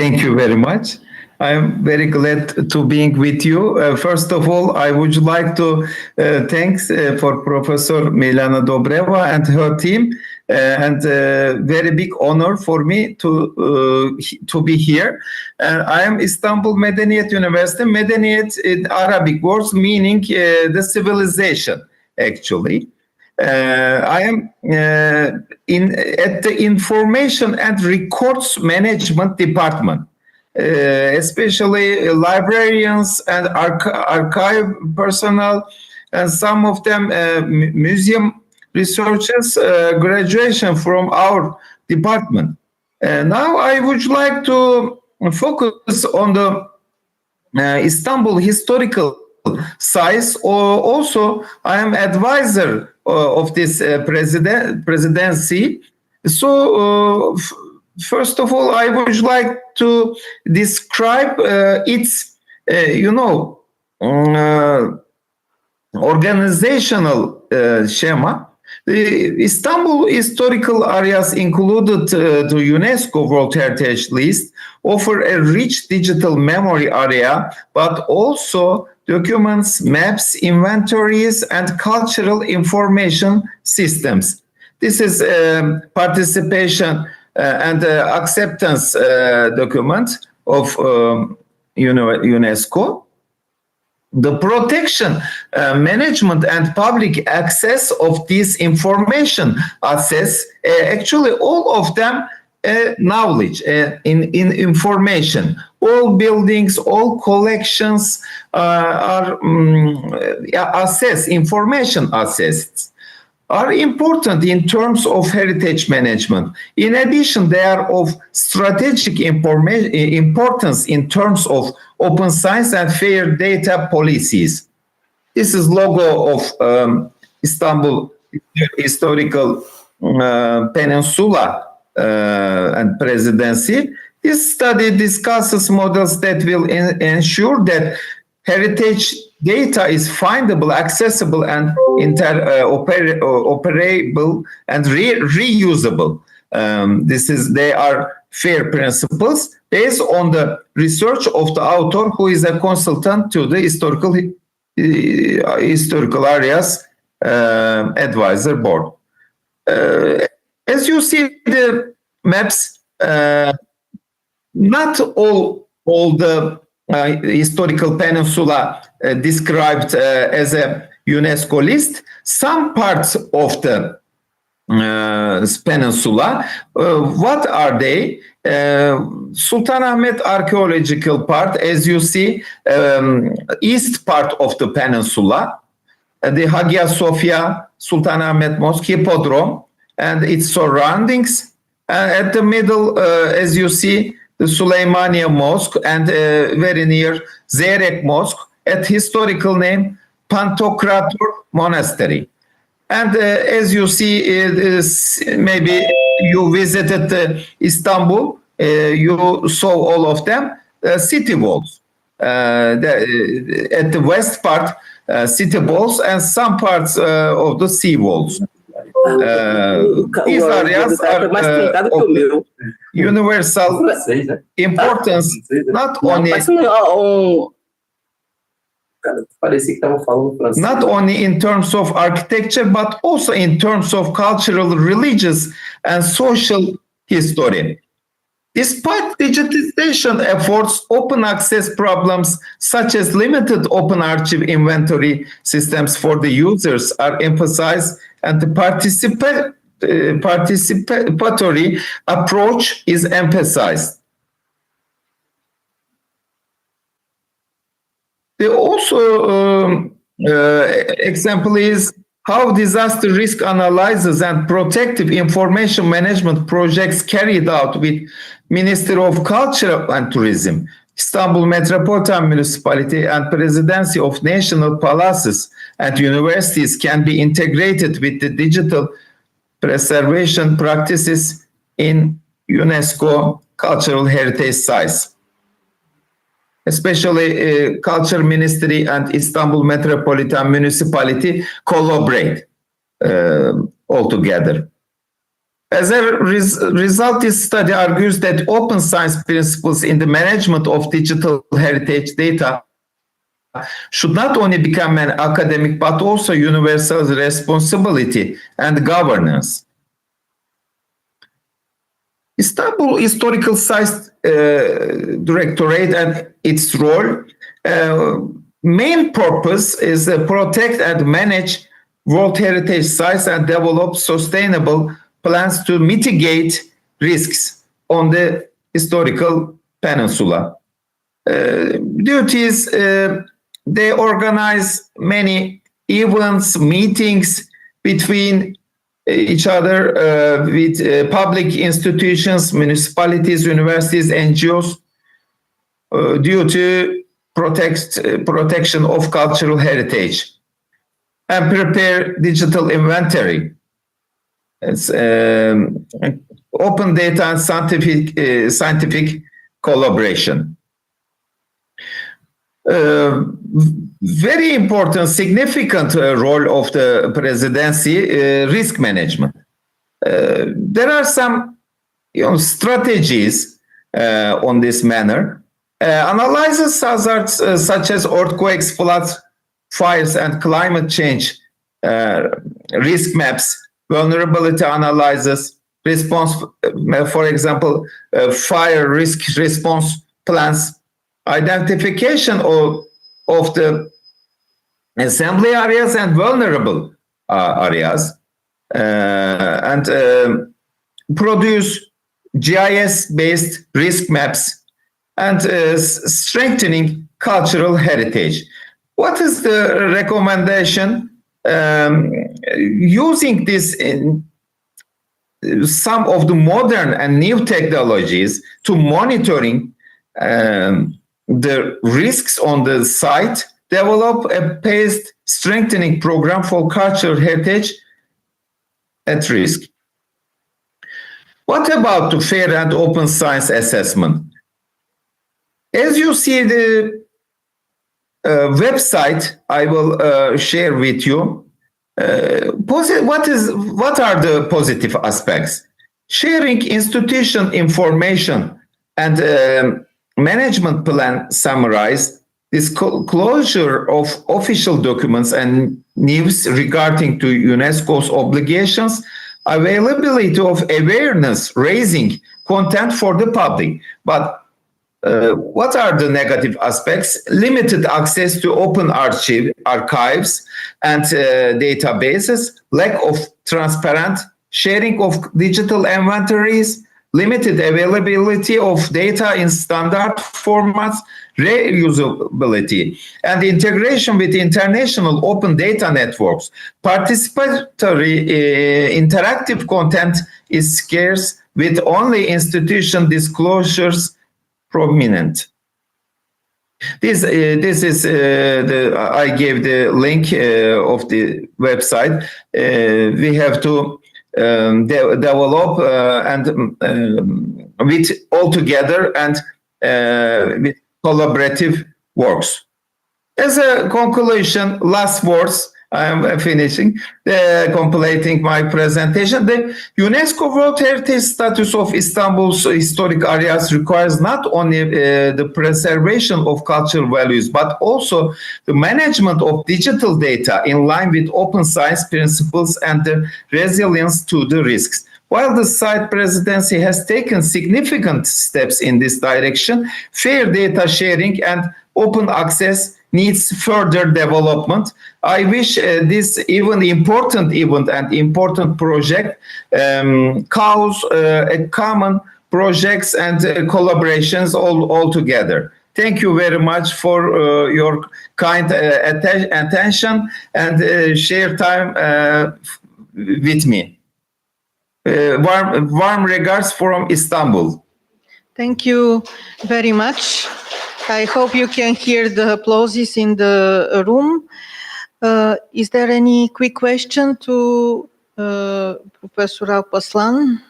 Thank you very much. I'm very glad to being with you. First of all, I would like to thanks for Professor Milana Dobreva and her team, and very big honor for me to be here. I am Istanbul Medeniyet University. Medeniyet in Arabic words meaning the civilization, actually. I am at the Information and Records Management Department, especially librarians and archive personnel, and some of them museum researchers graduation from our department. Now I would like to focus on the Istanbul historical size. Also, I am advisor of this presidency. So, first of all, I would like to describe its, organizational schema. The Istanbul historical areas included the UNESCO World Heritage List offer a rich digital memory area, but also documents, maps, inventories, and cultural information systems. This is participation and acceptance document of UNESCO. The protection, management, and public access of this information access, actually all of them knowledge in information. All buildings, all collections are information assets are important in terms of heritage management. In addition, they are of strategic importance in terms of open science and fair data policies. This is logo of Istanbul Historical Peninsula and Presidency. This study discusses models that will ensure that heritage data is findable, accessible, and interoperable and reusable. They are fair principles based on the research of the author, who is a consultant to the historical areas advisor board. As you see the maps, not all the historical peninsula described as a UNESCO list. Some parts of the peninsula, what are they? Sultanahmet archaeological part, as you see, east part of the peninsula, the Hagia Sophia, Sultanahmet Mosque, Hippodrome, and its surroundings. At the middle, as you see, the Süleymaniye Mosque, and very near Zeyrek Mosque, at historical name Pantokrator Monastery. And as you see, maybe you visited Istanbul, you saw all of them, city walls. At the west part, city walls, and some parts of the sea walls. These areas are of universal importance, not only in terms of architecture, but also in terms of cultural, religious, and social history. Despite digitization efforts, open access problems such as limited open archive inventory systems for the users are emphasized, and the participatory approach is emphasized. The also example is how disaster risk analysis and protective information management projects carried out with Ministry of Culture and Tourism, Istanbul Metropolitan Municipality, and Presidency of National Palaces and Universities can be integrated with the digital preservation practices in UNESCO cultural heritage sites. Especially Culture Ministry and Istanbul Metropolitan Municipality collaborate all together. As a result, this study argues that open science principles in the management of digital heritage data should not only become an academic but also universal responsibility and governance. Istanbul Historical Sites Directorate and its role, main purpose is to protect and manage World Heritage Sites and develop sustainable plans to mitigate risks on the historical peninsula. Duties, they organize many events, meetings between each other with public institutions, municipalities, universities, NGOs, due to protection of cultural heritage, and prepare digital inventory. It's open data and scientific collaboration. Very important, significant role of the presidency, risk management. There are some strategies on this manner. Analyzes hazards such as earthquakes, floods, fires, and climate change risk maps, vulnerability analysis, response, for example, fire risk response plans, identification of the assembly areas and vulnerable areas, and produce GIS-based risk maps, and strengthening cultural heritage. What is the recommendation? Using this in some of the modern and new technologies to monitoring the risks on the site, develop a paced strengthening program for cultural heritage at risk. What about the fair and open science assessment? As you see the website, I will share with you. What are the positive aspects? Sharing institution information and management plan summarize, disclosure of official documents and news regarding to UNESCO's obligations, availability of awareness raising content for the public. But what are the negative aspects? Limited access to open archives and databases, lack of transparent sharing of digital inventories, limited availability of data in standard formats, reusability, and integration with international open data networks. Participatory interactive content is scarce, with only institution disclosures prominent. This is I gave the link of the website. We have to develop and with all together and with collaborative works. As a conclusion, last words, I am finishing, completing my presentation. The UNESCO World Heritage status of Istanbul's historic areas requires not only the preservation of cultural values, but also the management of digital data in line with open science principles and the resilience to the risks. While the site presidency has taken significant steps in this direction, fair data sharing and open access needs further development. I wish this important event and important project cause common projects and collaborations all together. Thank you very much for your kind attention and share time with me. Warm regards from Istanbul. Thank you very much. I hope you can hear the applauses in the room. Is there any quick question to Professor Alpaslan?